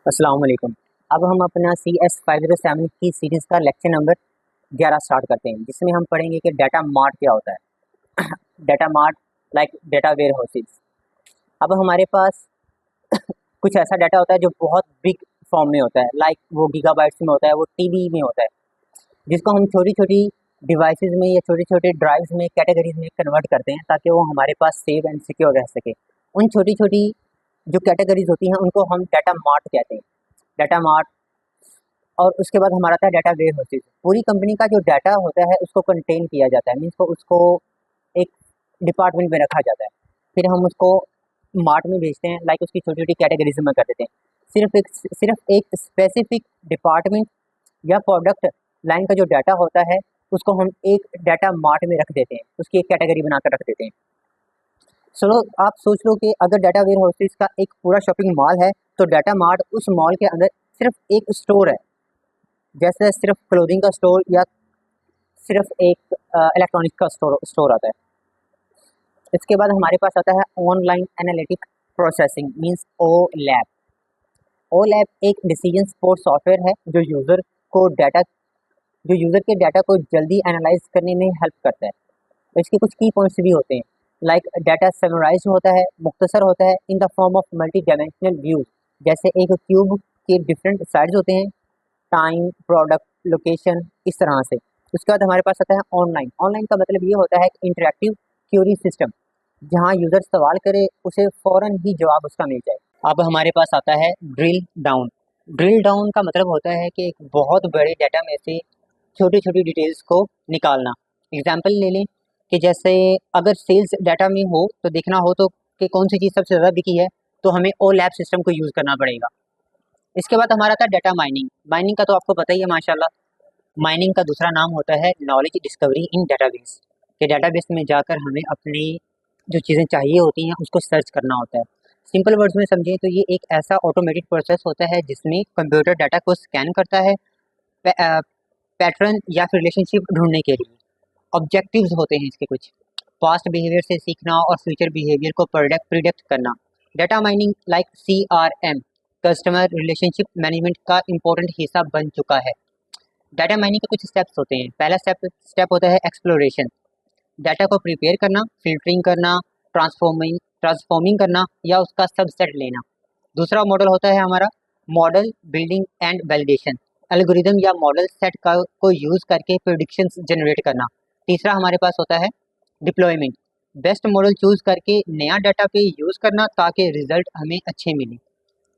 अस्सलाम वालेकुम। अब हम अपना CS507 की सीरीज़ का लेक्चर नंबर 11 स्टार्ट करते हैं, जिसमें हम पढ़ेंगे कि डाटा मार्ट क्या होता है। Data mart like data warehouses. अब हमारे पास कुछ ऐसा डाटा होता है जो बहुत बिग फॉर्म में होता है, लाइक वो गीगाबाइट्स में होता है, वो टीबी में होता है, जिसको हम छोटी छोटी डिवाइसेस में या छोटे छोटे ड्राइव्स में कैटेगरीज में कन्वर्ट करते हैं ताकि वो हमारे पास सेव एंड सिक्योर रह सके। उन छोटी छोटी जो कैटेगरीज होती हैं उनको हम डाटा मार्ट कहते हैं। Data mart. और उसके बाद हमारा था डाटा वेयर हाउसेज। पूरी कंपनी का जो डाटा होता है उसको कंटेन किया जाता है, मीन्स को उसको एक डिपार्टमेंट में रखा जाता है, फिर हम उसको मार्ट में भेजते हैं, लाइक उसकी छोटी छोटी कैटेगरीज में कर देते हैं। सिर्फ एक स्पेसिफिक डिपार्टमेंट या प्रोडक्ट लाइन का जो डाटा होता है उसको हम एक डाटा मार्ट में रख देते हैं, उसकी एक कैटेगरी बनाकर रख देते हैं। चलो आप सोच लो कि अगर डाटा वेयर हाउसेज का एक पूरा शॉपिंग मॉल है तो डाटा मार्ट उस मॉल के अंदर सिर्फ एक स्टोर है, जैसे सिर्फ क्लोथिंग का स्टोर या सिर्फ एक इलेक्ट्रॉनिक्स का स्टोर आता है। इसके बाद हमारे पास आता है ऑनलाइन एनालिटिक प्रोसेसिंग, मींस ओ लैब। ओ लैब एक डिसीजन सपोर्ट सॉफ्टवेयर है जो यूज़र के डाटा को जल्दी एनालाइज करने में हेल्प करता है। तो इसके कुछ की पॉइंट्स भी होते हैं, लाइक डाटा समराइज होता है, मुख्तसर होता है in the form of multi dimensional views, जैसे एक क्यूब के डिफरेंट साइड्स होते हैं, टाइम, प्रोडक्ट, लोकेशन, इस तरह से। उसके बाद हमारे पास आता है ऑनलाइन। ऑनलाइन का मतलब ये होता है कि इंटरेक्टिव क्यूरी सिस्टम, जहाँ यूज़र सवाल करे उसे फ़ौरन ही जवाब उसका मिल जाए। अब हमारे पास आता है ड्रिल डाउन। ड्रिल डाउन का मतलब होता है कि एक बहुत बड़े डाटा में से छोटी छोटी डिटेल्स को निकालना। एग्जाम्पल ले लें कि जैसे अगर सेल्स डाटा में हो तो देखना हो तो कि कौन सी चीज़ सबसे ज़्यादा बिकी है, तो हमें ओ लैब सिस्टम को यूज़ करना पड़ेगा। इसके बाद हमारा था डाटा माइनिंग। माइनिंग का तो आपको पता ही है माशाल्लाह। माइनिंग का दूसरा नाम होता है नॉलेज डिस्कवरी इन डाटाबेस, कि डाटाबेस में जाकर हमें अपनी जो चीज़ें चाहिए होती हैं उसको सर्च करना होता है। सिंपल वर्ड्स में समझें तो ये एक ऐसा ऑटोमेटेड प्रोसेस होता है जिसमें कंप्यूटर डाटा को स्कैन करता है पैटर्न या फिर रिलेशनशिप ढूंढने के लिए। ऑब्जेक्टिव्स होते हैं इसके कुछ, पास्ट बिहेवियर से सीखना और फ्यूचर बिहेवियर को प्रिडिक्ट करना। Data mining like CRM, customer relationship management का इम्पोर्टेंट हिस्सा बन चुका है। डाटा माइनिंग के कुछ स्टेप्स होते हैं। पहला स्टेप होता है एक्सप्लोरेशन, डाटा को प्रिपेयर करना, फिल्टरिंग करना, ट्रांसफॉर्मिंग करना या उसका सबसेट लेना। दूसरा मॉडल होता है हमारा model building and validation, algorithm या मॉडल सेट का को यूज़ करके प्रेडिक्शंस जनरेट करना। तीसरा हमारे पास होता है डिप्लॉयमेंट, बेस्ट मॉडल चूज़ करके नया डाटा पे यूज़ करना ताकि रिजल्ट हमें अच्छे मिले।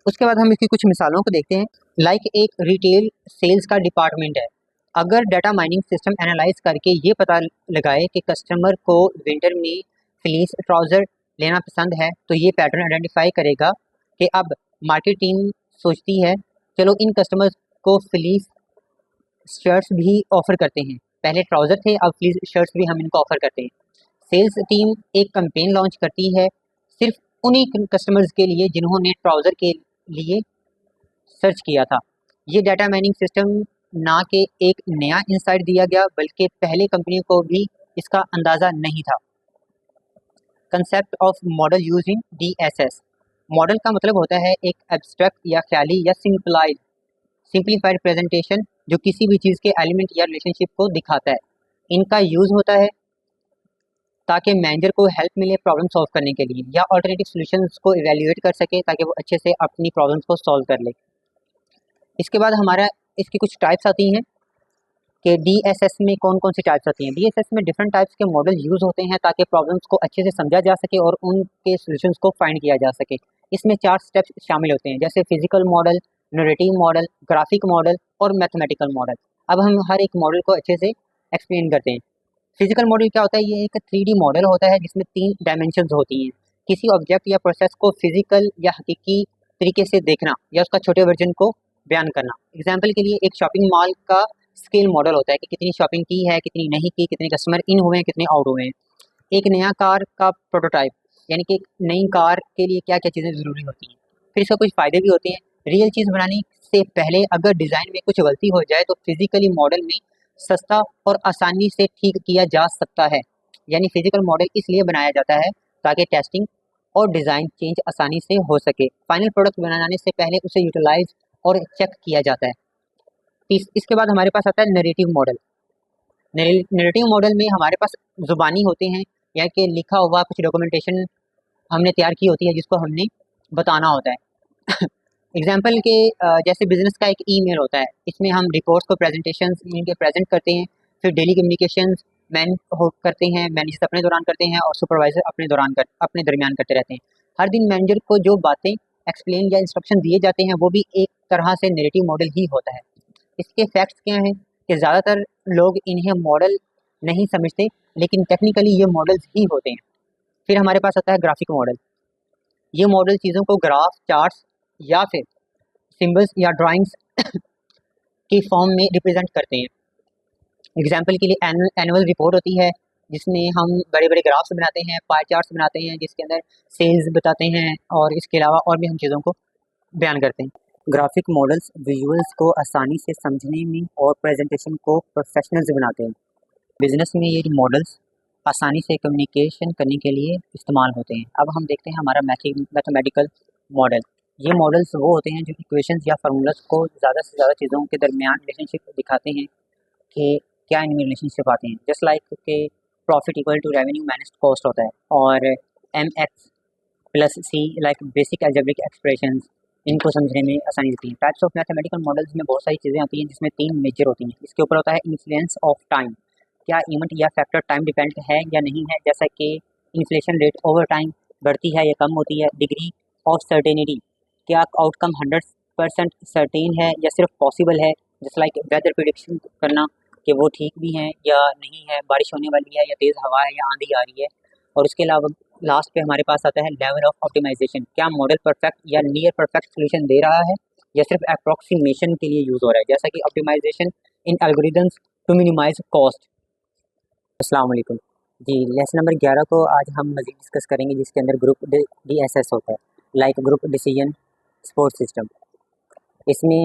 उसके बाद हम इसकी कुछ मिसालों को देखते हैं। लाइक एक रिटेल सेल्स का डिपार्टमेंट है, अगर डाटा माइनिंग सिस्टम एनालाइज करके ये पता लगाए कि कस्टमर को विंटर में फ्लीस ट्राउज़र लेना पसंद है, तो ये पैटर्न आइडेंटिफाई करेगा कि अब मार्केट टीम सोचती है चलो इन कस्टमर्स को फ्लीस शर्ट्स भी ऑफर करते हैं। पहले ट्राउज़र थे, अब फ्लीस शर्ट्स भी हम इनको ऑफर करते हैं। सेल्स टीम एक कैंपेन लॉन्च करती है सिर्फ उन्हीं कस्टमर्स के लिए जिन्होंने ट्राउज़र के लिए सर्च किया था। ये डाटा माइनिंग सिस्टम ना कि एक नया इंसाइट दिया गया, बल्कि पहले कंपनी को भी इसका अंदाज़ा नहीं था। Concept of model use in DSS। Model का मतलब होता है एक एब्स्ट्रैक्ट या ख्याली या सिंप्लीफाइड प्रेजेंटेशन जो किसी भी चीज़ के एलिमेंट या रिलेशनशिप को दिखाता है। इनका यूज़ होता है ताकि मैनेजर को हेल्प मिले प्रॉब्लम सॉल्व करने के लिए, या ऑल्टरनेटिव सॉल्यूशंस को इवेल्युएट कर सके ताकि वो अच्छे से अपनी प्रॉब्लम्स को सॉल्व कर ले। इसके बाद हमारा इसकी कुछ टाइप्स आती हैं कि DSS में कौन कौन सी टाइप्स आती हैं। DSS में डिफरेंट टाइप्स के मॉडल यूज़ होते हैं ताकि प्रॉब्लम्स को अच्छे से समझा जा सके और उनके सॉल्यूशंस को फाइंड किया जा सके। इसमें 4 स्टेप्स शामिल होते हैं, जैसे physical model, narrative model, graphic model और मैथमेटिकल मॉडल। अब हम हर एक मॉडल को अच्छे से एक्सप्लेन करते हैं। फिजिकल मॉडल क्या होता है? ये एक 3D मॉडल होता है जिसमें 3 डायमेंशंस होती हैं। किसी ऑब्जेक्ट या प्रोसेस को फिजिकल या हकीकी तरीके से देखना या उसका छोटे वर्जन को बयान करना। एग्जाम्पल के लिए एक शॉपिंग मॉल का स्केल मॉडल होता है कि कितनी शॉपिंग की है, कितनी नहीं की, कितने कस्टमर इन हुए हैं, कितने आउट हुए हैं। एक नया कार का प्रोटोटाइप, यानी कि एक नई कार के लिए क्या क्या चीज़ें ज़रूरी होती हैं। फिर इसका कुछ फ़ायदे भी होते हैं। रियल चीज़ बनाने से पहले अगर डिज़ाइन में कुछ गलती हो जाए तो फिजिकली मॉडल में सस्ता और आसानी से ठीक किया जा सकता है। यानी फिजिकल मॉडल इसलिए बनाया जाता है ताकि टेस्टिंग और डिज़ाइन चेंज आसानी से हो सके। फाइनल प्रोडक्ट बनाने से पहले उसे यूटिलाइज और चेक किया जाता है। इसके बाद हमारे पास आता है नरेटिव मॉडल। नरेटिव मॉडल में हमारे पास ज़ुबानी होते हैं, या कि लिखा हुआ कुछ डॉक्यूमेंटेशन हमने तैयार की होती है जिसको हमने बताना होता है। एग्जाम्पल के जैसे बिजनेस का एक ईमेल होता है, इसमें हम रिपोर्ट्स को प्रेजेंटेशन इनके प्रेजेंट करते हैं, फिर डेली कम्युनिकेशन करते हैं, मैनेजर अपने दौरान करते हैं और सुपरवाइजर अपने दरमियान करते रहते हैं। हर दिन मैनेजर को जो बातें एक्सप्लेन या इंस्ट्रक्शन दिए जाते हैं वो भी एक तरह से नेरेटिव मॉडल ही होता है। इसके फैक्ट्स क्या हैं कि ज़्यादातर लोग इन्हें मॉडल नहीं समझते, लेकिन टेक्निकली ये मॉडल्स ही होते हैं। फिर हमारे पास आता है ग्राफिक मॉडल। ये मॉडल चीज़ों को ग्राफ, चार्ट्स या फिर सिंबल्स या ड्राइंग्स की फॉर्म में रिप्रेजेंट करते हैं। एग्जाम्पल के लिए एनुअल रिपोर्ट होती है जिसमें हम बड़े बड़े ग्राफ्स बनाते हैं, पाई चार्ट्स बनाते हैं जिसके अंदर सेल्स बताते हैं, और इसके अलावा और भी हम चीज़ों को बयान करते हैं। ग्राफिक मॉडल्स विजुअल्स को आसानी से समझने में और प्रेजेंटेशन को प्रोफेशनल्स बनाते हैं। बिजनेस में ये मॉडल्स आसानी से कम्युनिकेशन करने के लिए इस्तेमाल होते हैं। अब हम देखते हैं हमारा मैथमेटिकल मॉडल। ये मॉडल्स वो होते हैं जो इक्वेशंस या फार्मूलाज को ज़्यादा से ज़्यादा चीज़ों के दरमियान रिलेशनशिप दिखाते हैं कि क्या इनमें रिलेशनशिप आते हैं। जस्ट लाइक के profit equal to revenue minus cost होता है, और MX plus C like basic algebraic expressions, इनको समझने में आसानी होती है। टाइप्स ऑफ मैथमेटिकल मॉडल्स में बहुत सारी चीज़ें आती हैं जिसमें 3 मेजर होती हैं। इसके ऊपर होता है इन्फ्लुएंस ऑफ टाइम, क्या इवेंट या फैक्टर टाइम डिपेंडेंट है या नहीं है, जैसा कि इन्फ्लेशन रेट ओवर टाइम बढ़ती है या कम होती है। डिग्री ऑफ सर्टेनिटी, क्या आउटकम 100% सर्टेन है या सिर्फ पॉसिबल है, जैसे लाइक वेदर प्रिडिक्शन करना कि वो ठीक भी हैं या नहीं है, बारिश होने वाली है या तेज़ हवा है या आंधी आ रही है। और उसके अलावा लास्ट पे हमारे पास आता है लेवल ऑफ ऑप्टिमाइजेशन, क्या मॉडल परफेक्ट या नियर परफेक्ट सोल्यूशन दे रहा है या सिर्फ अप्रॉक्सीमेशन के लिए यूज़ हो रहा है, जैसा कि optimisation in algorithms to minimise cost. अस्सलाम वालेकुम जी। लेसन नंबर 11 को आज हम मज़ीद डिस्कस करेंगे, जिसके अंदर ग्रुप DSS होता है, like group decision support system. इसमें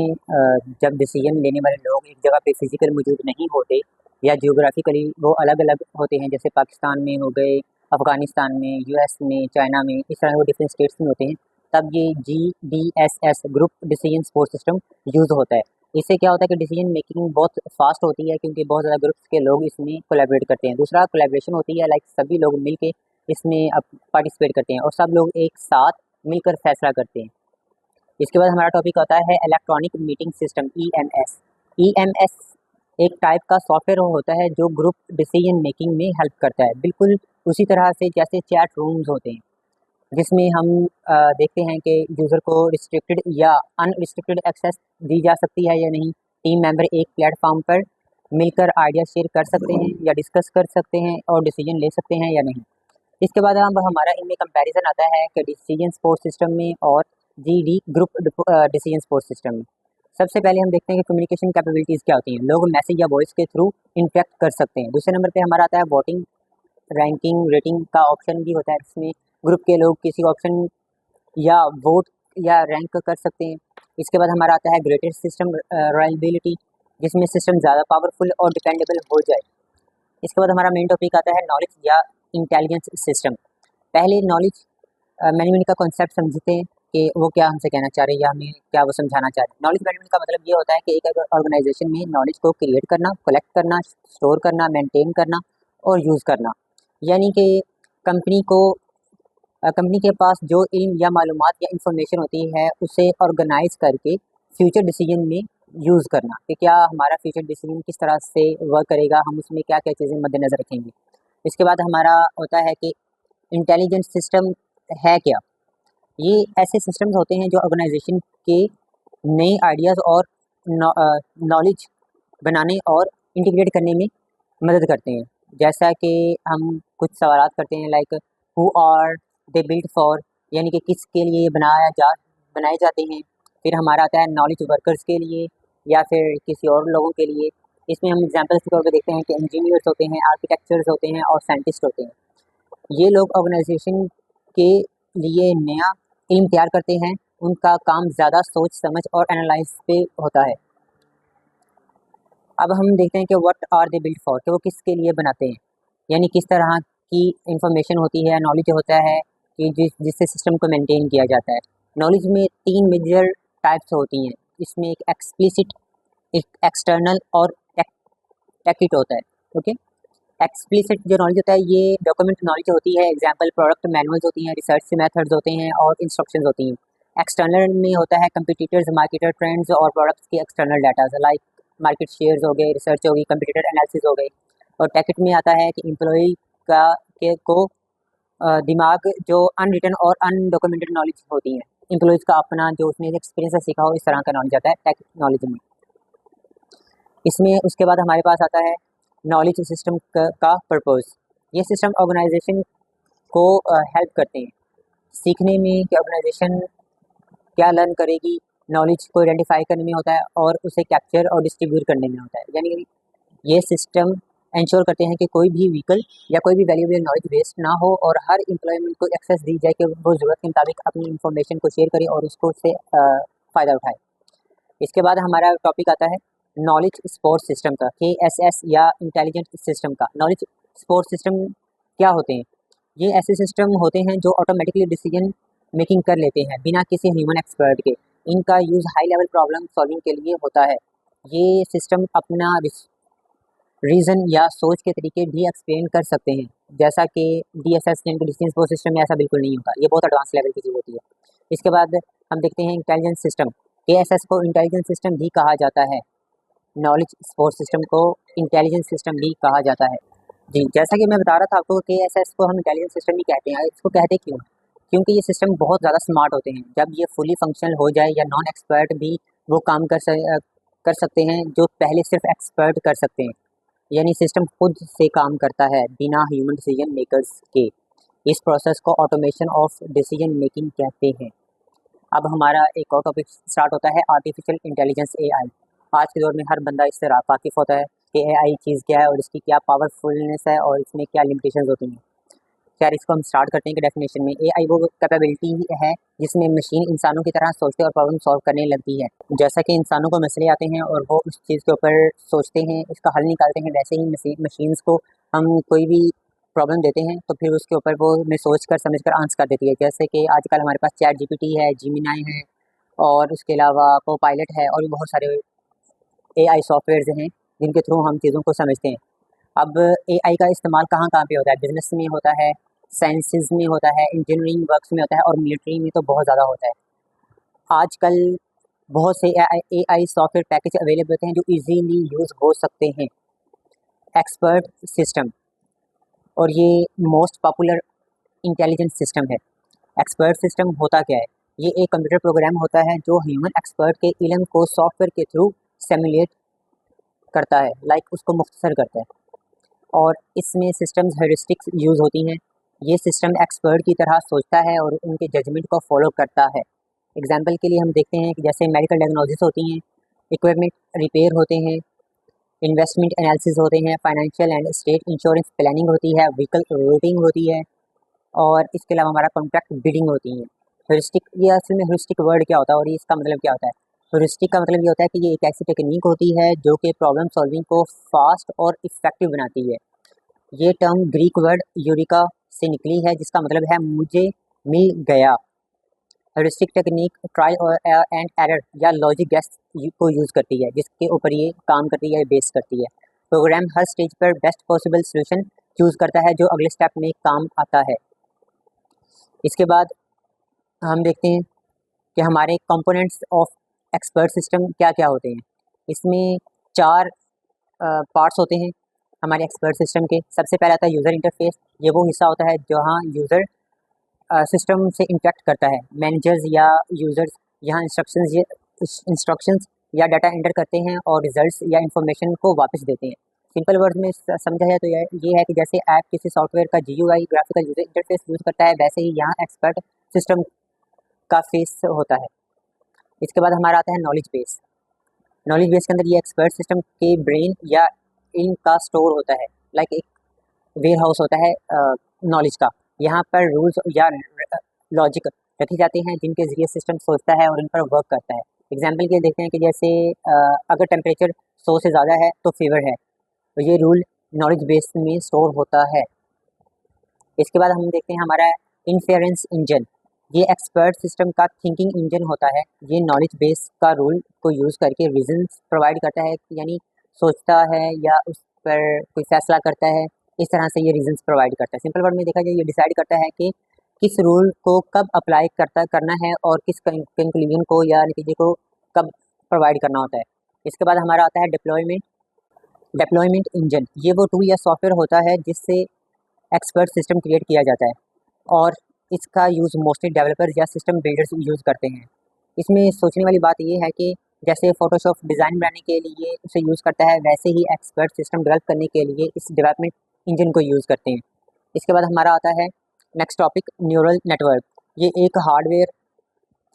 जब डिसीजन लेने वाले लोग एक जगह पे फिजिकल मौजूद नहीं होते या जियोग्राफिकली वो अलग अलग होते हैं, जैसे पाकिस्तान में हो गए, अफ़गानिस्तान में, US में, चाइना में, इस तरह वो डिफरेंट स्टेट्स में होते हैं, तब ये GDSS group decision support system use होता है। इससे क्या होता है कि डिसीजन मेकिंग बहुत फास्ट होती है, क्योंकि बहुत ज़्यादा ग्रुप्स के लोग इसमें कोलैबोरेट करते हैं। दूसरा कोलैबोरेशन होती है, लाइक सभी लोग मिल के इसमें पार्टिसिपेट करते हैं और सब लोग एक साथ मिलकर फैसला करते हैं। इसके बाद हमारा टॉपिक आता है electronic meeting system, EMS। EMS एक टाइप का सॉफ्टवेयर होता है जो ग्रुप डिसीजन मेकिंग में हेल्प करता है, बिल्कुल उसी तरह से जैसे चैट रूम्स होते हैं, जिसमें हम देखते हैं कि यूज़र को रिस्ट्रिक्टेड या अनरिस्ट्रिक्टेड एक्सेस दी जा सकती है या नहीं। टीम मेंबर एक प्लेटफॉर्म पर मिलकर आइडिया शेयर कर सकते हैं या डिस्कस कर सकते हैं और डिसीजन ले सकते हैं या नहीं। इसके बाद हम हमारा इनमें कंपैरिजन आता है कि डिसीजन सपोर्ट सिस्टम में और GD group decision support system में। सबसे पहले हम देखते हैं कि कम्युनिकेशन कैपेबिलिटीज़ क्या होती हैं। लोग मैसेज या वॉइस के थ्रू इंटरेक्ट कर सकते हैं। दूसरे नंबर पे हमारा आता है वोटिंग, रैंकिंग, रेटिंग का ऑप्शन भी होता है, जिसमें ग्रुप के लोग किसी ऑप्शन या वोट या रैंक कर सकते हैं। इसके बाद हमारा आता है ग्रेटेस्ट सिस्टम रिलायबिलिटी, जिसमें सिस्टम ज़्यादा पावरफुल और डिपेंडेबल हो जाए। इसके बाद हमारा मेन टॉपिक आता है नॉलेज या इंटेलिजेंस सिस्टम। पहले नॉलेज मैनेजमेंट का कॉन्सेप्ट समझते हैं कि वो क्या हमसे कहना चाह रहे हैं या हमें क्या वो समझाना चाह रहे हैं। नॉलेज मैनेजमेंट का मतलब ये होता है कि एक ऑर्गेनाइजेशन में नॉलेज को क्रिएट करना, कलेक्ट करना, स्टोर करना, मेंटेन करना और यूज़ करना। यानी कि कंपनी को कंपनी के पास जो इल्म या मालूमात या इंफॉर्मेशन होती है उसे ऑर्गेनाइज करके फ्यूचर डिसीजन में यूज़ करना, कि क्या हमारा फ्यूचर डिसीजन किस तरह से वर्क करेगा, हम उसमें क्या क्या चीज़ें मद्देनज़र रखेंगे। इसके बाद हमारा होता है कि इंटेलिजेंट सिस्टम है क्या। ये ऐसे सिस्टम्स होते हैं जो ऑर्गेनाइजेशन के नए आइडियाज़ और नॉलेज बनाने और इंटीग्रेट करने में मदद करते हैं। जैसा कि हम कुछ सवालात करते हैं, like who are they built for, यानी कि किसके लिए ये बनाए जाते हैं। फिर हमारा आता है नॉलेज वर्कर्स के लिए या फिर किसी और लोगों के लिए। इसमें हम एग्जांपल्स के तौर पे देखते हैं कि इंजीनियर्स होते हैं, आर्किटेक्चर्स होते हैं और साइंटिस्ट होते हैं। ये लोग ऑर्गेनाइजेशन के लिए नया इल्म तैयार करते हैं। उनका काम ज़्यादा सोच समझ और एनालाइज पे होता है। अब हम देखते हैं कि what are they built for, कि वो किसके लिए बनाते हैं, यानी किस तरह की इंफॉर्मेशन होती है, नॉलेज होता है कि जिससे सिस्टम को मेंटेन किया जाता है। नॉलेज में 3 मेजर टाइप्स होती हैं। इसमें एक एक्सप्लिसिट, एक एक्सटर्नल और टैकिट होता है। ओके, एक्सप्लिसिट जो नॉलेज होता है ये डॉक्यूमेंट नॉलेज होती है। एग्जांपल प्रोडक्ट मैनुअल्स होती हैं, रिसर्च मेथड्स होते हैं और इंस्ट्रक्शंस होती हैं। एक्सटर्नल में होता है कंपटीटर्स, मार्केटर ट्रेंड्स और प्रोडक्ट्स के external data like market shares हो गए, रिसर्च होगी, कंपटीटर एनालिसिस हो गए। और टैकिट में आता है कि एम्प्लॉय का के को दिमाग जो अनरिटन और अनडॉक्यूमेंटेड नॉलेज होती है। एम्प्लॉयज़ का अपना जो उसने एक्सपीरियंस से सीखा हो, इस तरह का नॉलेज आता है टैकिट नॉलेज में। इसमें उसके बाद हमारे पास आता है नॉलेज सिस्टम का पर्पस। ये सिस्टम ऑर्गेनाइजेशन को हेल्प करते हैं सीखने में कि ऑर्गेनाइजेशन क्या लर्न करेगी, नॉलेज को आइडेंटिफाई करने में होता है और उसे कैप्चर और डिस्ट्रीब्यूट करने में होता है। यानी कि ये सिस्टम इंश्योर करते हैं कि कोई भी व्हीकल या कोई भी वैल्यूएबल नॉलेज वेस्ट ना हो और हर एम्प्लॉयमेंट को एक्सेस दी जाए कि वो ज़रूरत के मुताबिक अपनी इंफॉर्मेशन को शेयर करे और उसको उससे फ़ायदा उठाए। इसके बाद हमारा टॉपिक आता है नॉलेज सपोर्ट सिस्टम का, KSS या इंटेलिजेंट सिस्टम का। नॉलेज सपोर्ट सिस्टम क्या होते हैं? ये ऐसे सिस्टम होते हैं जो ऑटोमेटिकली डिसीजन मेकिंग कर लेते हैं बिना किसी ह्यूमन एक्सपर्ट के। इनका use high level problem solving के लिए होता है। ये सिस्टम अपना रीज़न या सोच के तरीके भी एक्सप्लेन कर सकते हैं, जैसा कि DSS यानी कि डिसीजन सपोर्ट सिस्टम में ऐसा बिल्कुल नहीं होता। ये बहुत एडवांस लेवल की चीज़ होती है। इसके बाद हम देखते हैं इंटेलिजेंस सिस्टम। KSS को इंटेलिजेंस सिस्टम भी कहा जाता है। नॉलेज सपोर्ट सिस्टम को इंटेलिजेंस सिस्टम भी कहा जाता है। जी, जैसा कि मैं बता रहा था आपको, KSS को हम इंटेलिजेंस सिस्टम भी कहते हैं। इसको कहते क्यों? क्योंकि ये सिस्टम बहुत ज़्यादा स्मार्ट होते हैं। जब ये फुली फंक्शनल हो जाए या नॉन एक्सपर्ट भी वो काम कर सकते हैं जो पहले सिर्फ एक्सपर्ट कर सकते हैं। यानी सिस्टम खुद से काम करता है बिना ह्यूमन डिसीजन मेकर्स के। इस प्रोसेस को ऑटोमेशन ऑफ डिसीजन मेकिंग कहते हैं। अब हमारा एक और टॉपिक स्टार्ट होता है आर्टिफिशियल इंटेलिजेंस, AI। आज के दौर में हर बंदा इससे वाकिफ़ होता है कि AI चीज़ क्या है और इसकी क्या पावरफुलनेस है और इसमें क्या लिमिटेशंस होती हैं। खैर, इसको हम स्टार्ट करते हैं कि डेफिनेशन में AI वो कैपेबिलिटी है जिसमें मशीन इंसानों की तरह सोचते और प्रॉब्लम सॉल्व करने लगती है। जैसा कि इंसानों को मसले आते हैं और वो उस चीज़ के ऊपर सोचते हैं, उसका हल निकालते हैं, वैसे ही मशीन्स को हम कोई भी प्रॉब्लम देते हैं तो फिर उसके ऊपर वो हमें सोच कर समझ कर आंसर कर देती है। जैसे कि आजकल हमारे पास चैट GPT है, जिमिनाई है और उसके अलावा कोपायलट है और भी बहुत सारे AI सॉफ्टवेयर्स हैं जिनके थ्रू हम चीज़ों को समझते हैं। अब AI का इस्तेमाल कहाँ-कहाँ पे होता है? बिज़नेस में होता है, साइंसेज़ में होता है, इंजीनियरिंग वर्क्स में होता है और मिलिट्री में तो बहुत ज़्यादा होता है। आजकल बहुत से AI सॉफ्टवेयर पैकेज अवेलेबल होते हैं जो ईज़िली यूज़ हो सकते हैं। एक्सपर्ट सिस्टम, और ये मोस्ट पॉपुलर इंटेलिजेंस सिस्टम है। एक्सपर्ट सिस्टम होता क्या है? ये एक कंप्यूटर प्रोग्राम होता है जो ह्यूमन एक्सपर्ट के इल्म को सॉफ्टवेयर के थ्रू सिमुलेट करता है, लाइक उसको मुख्तसर करता है। और इसमें सिस्टम्स हेरिस्टिक्स यूज़ होती हैं। ये सिस्टम एक्सपर्ट की तरह सोचता है और उनके जजमेंट को फॉलो करता है। एग्जाम्पल के लिए हम देखते हैं कि जैसे मेडिकल डायग्नोसिस होती हैं, इक्विपमेंट रिपेयर होते हैं, इन्वेस्टमेंट एनालिसिस होते हैं, financial and state insurance planning होती है, व्हीकल रूटिंग होती है और इसके अलावा हमारा कॉन्ट्रैक्ट बिडिंग होती है। ह्यूरिस्टिक, ये असल में ह्यूरिस्टिक वर्ड क्या होता है और इसका मतलब क्या होता है? ह्यूरिस्टिक का मतलब ये होता है कि ये एक ऐसी टेक्निक होती है जो कि प्रॉब्लम सॉल्विंग को फास्ट और इफेक्टिव बनाती है। ये टर्म ग्रीक वर्ड यूरिका से निकली है जिसका मतलब है मुझे मिल गया। ह्यूरिस्टिक टेक्निक ट्रायल और एंड एरर या लॉजिक गेस को यूज़ करती है, जिसके ऊपर ये काम करती है, बेस करती है। प्रोग्राम हर स्टेज पर बेस्ट पॉसिबल सोल्यूशन चूज़ करता है जो अगले स्टेप में काम आता है। इसके बाद हम देखते हैं कि हमारे कंपोनेंट्स ऑफ एक्सपर्ट सिस्टम क्या क्या होते हैं। इसमें 4 पार्ट्स होते हैं हमारे एक्सपर्ट सिस्टम के। सबसे पहला आता है यूज़र इंटरफेस। ये वो हिस्सा होता है जहाँ यूज़र सिस्टम से इंटरेक्ट करता है। मैनेजर्स या यूज़र्स यहाँ इंस्ट्रक्शंस या डाटा एंटर करते हैं और रिजल्ट्स या इंफॉर्मेशन को वापस देते हैं। सिंपल वर्ड में समझा जाए तो ये है कि जैसे ऐप किसी सॉफ्टवेयर का GUI graphical user interface use करता है, वैसे ही यहाँ एक्सपर्ट सिस्टम का फेस होता है। इसके बाद हमारा आता है नॉलेज बेस। नॉलेज बेस के अंदर ये एक्सपर्ट सिस्टम के ब्रेन या इनका स्टोर होता है, लाइक एक वेयर हाउस होता है नॉलेज का। यहाँ पर रूल्स या लॉजिक रखे जाते हैं जिनके ज़रिए सिस्टम सोचता है और इन पर वर्क करता है। एग्जाम्पल के देखते हैं कि जैसे अगर टेम्परेचर 100 से ज़्यादा है तो फीवर है, तो ये रूल नॉलेज बेस में स्टोर होता है। इसके बाद हम देखते हैं हमारा इन्फेरेंस इंजन, ये एक्सपर्ट सिस्टम का थिंकिंग इंजन होता है। ये नॉलेज बेस का रूल को यूज़ करके रीजंस प्रोवाइड करता है, यानी सोचता है या उस पर कोई फैसला करता है, इस तरह से ये रीजंस प्रोवाइड करता है। सिंपल वर्ड में देखा जाए, ये डिसाइड करता है कि किस रूल को कब अप्लाई करना है और किस कंक्लूजन को या नतीजे को कब प्रोवाइड करना होता है। इसके बाद हमारा आता है डिप्लॉयमेंट इंजन। ये वो टूल या सॉफ्टवेयर होता है जिससे एक्सपर्ट सिस्टम क्रिएट किया जाता है और इसका यूज़ मोस्टली डेवलपर्स या सिस्टम बिल्डर्स यूज़ करते हैं। इसमें सोचने वाली बात ये है कि जैसे फ़ोटोशॉप डिज़ाइन बनाने के लिए उसे यूज़ करता है, वैसे ही एक्सपर्ट सिस्टम डेवलप करने के लिए इस डेवलपमेंट इंजन को यूज़ करते हैं। इसके बाद हमारा आता है नेक्स्ट टॉपिक, न्यूरल नेटवर्क। ये एक हार्डवेयर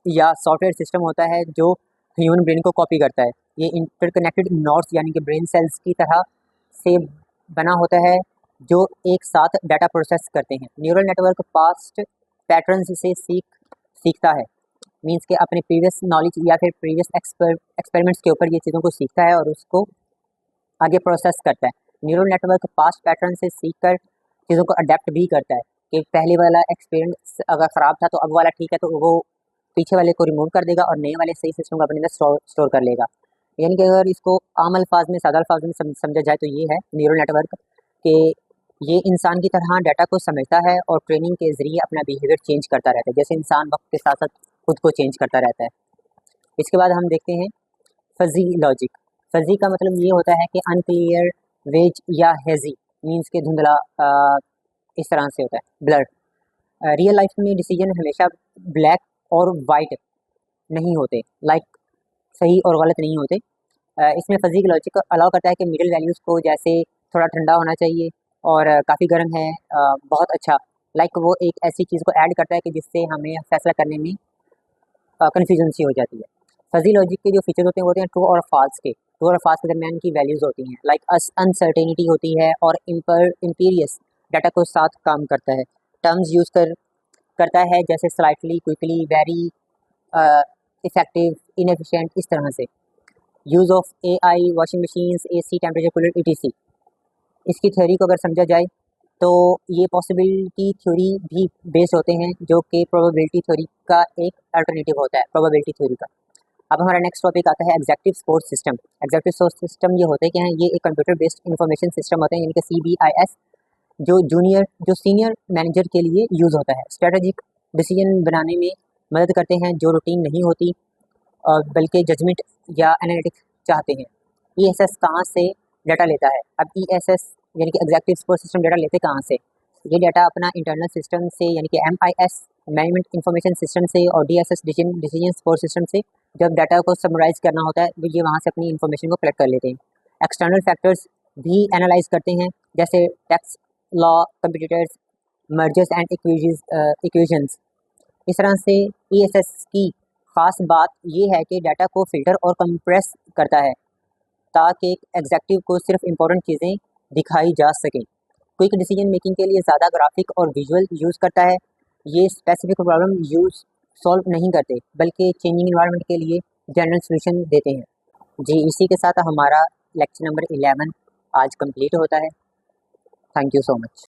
या सॉफ्टवेयर सिस्टम होता है जो ह्यूमन ब्रेन को कॉपी करता है। ये इंटरकनेक्टेड नोड्स यानी कि ब्रेन सेल्स की तरह से बना होता है जो एक साथ डाटा प्रोसेस करते हैं। न्यूरल नेटवर्क पास्ट पैटर्न्स से सीखता है, मीन्स के अपने प्रीवियस नॉलेज या फिर प्रीवियस एक्सपेरिमेंट्स के ऊपर ये चीज़ों को सीखता है और उसको आगे प्रोसेस करता है। न्यूरल नेटवर्क पास्ट पैटर्न से सीखकर चीज़ों को अडेप्ट भी करता है कि पहले वाला एक्सपीरियंस अगर ख़राब था तो अब वाला ठीक है, तो वो पीछे वाले को रिमूव कर देगा और नए वाले सही सिस्टम को अपने अंदर स्टोर कर लेगा। यानी कि अगर इसको आम अल्फाज में, सादा अल्फाज में समझा जाए तो ये है न्यूरल नेटवर्क कि ये इंसान की तरह डाटा को समझता है और ट्रेनिंग के ज़रिए अपना बिहेवियर चेंज करता रहता है, जैसे इंसान वक्त के साथ साथ खुद को चेंज करता रहता है। इसके बाद हम देखते हैं फजी लॉजिक। फजी का मतलब ये होता है कि अनक्लियर, वेज या हेजी, मीन्स के धुंधला, इस तरह से होता है। ब्लर, रियल लाइफ में डिसीजन हमेशा ब्लैक और वाइट नहीं होते, लाइक सही और गलत नहीं होते। इसमें फजी लॉजिक अलाउ करता है कि मिडिल वैल्यूज़ को, जैसे थोड़ा ठंडा होना चाहिए और काफ़ी गर्म है, बहुत अच्छा, लाइक वो एक ऐसी चीज़ को ऐड करता है कि जिससे हमें फैसला करने में कन्फ्यूजन सी हो जाती है। फजी लॉजिक के जो फीचर्स होते हैं वो होते हैं ट्रू और फॉल्स के। ट्रू और फॉल्स के दरमियान की वैल्यूज़ होती हैं, लाइक अनसर्टेनिटी होती है और इम्पीरियस डाटा को साथ काम करता है। टर्म्स यूज़ करता है जैसे slightly, quickly, very, effective, inefficient, इस तरह से। Use of AI, washing machines, AC, temperature cooler, etc. इसकी थ्योरी को अगर समझा जाए तो ये पॉसिबिलिटी थ्योरी भी बेस्ड होते हैं, जो कि प्रोबेबिलिटी थ्योरी का एक अल्टरनेटिव होता है, प्रोबेबिलिटी थ्योरी का। अब हमारा नेक्स्ट टॉपिक आता है executive score system. Executive score system ये होते क्या हैं? ये एक कंप्यूटर बेस्ड इंफॉर्मेशन सिस्टम होते हैं, यानी कि CBIS, जो सीनियर मैनेजर के लिए यूज़ होता है। स्ट्रेटेजिक डिसीजन बनाने में मदद करते हैं जो रूटीन नहीं होती और बल्कि जजमेंट या एनालिटिक्स चाहते हैं। ESS कहाँ से डाटा लेता है? अब ESS यानी कि एग्जेक्टिव स्कोर सिस्टम डाटा लेते कहाँ से? ये डाटा अपना इंटरनल सिस्टम से, यानी कि MIS मैनेजमेंट इंफॉर्मेशन सिस्टम से, और DSS डिसीजन स्कोर सिस्टम से जब डाटा को समराइज करना होता है वो ये वहाँ से अपनी इंफॉर्मेशन को कलेक्ट कर लेते हैं। एक्सटर्नल फैक्टर्स भी एनालाइज करते हैं, जैसे tax law, competitors, mergers and equations. इस तरह से ESS की ख़ास बात ये है कि डाटा को फ़िल्टर और कंप्रेस करता है ताकि एग्जेक्टिव को सिर्फ इम्पोर्टेंट चीज़ें दिखाई जा सकें। क्विक डिसीजन मेकिंग के लिए ज़्यादा ग्राफिक और विजुअल यूज़ करता है। ये स्पेसिफिक प्रॉब्लम सॉल्व नहीं करते, बल्कि चेंजिंग इन्वायरमेंट के लिए जनरल सॉल्यूशन देते हैं। जी, इसी के साथ हमारा लेक्चर नंबर 11 आज कंप्लीट होता है। Thank you so much.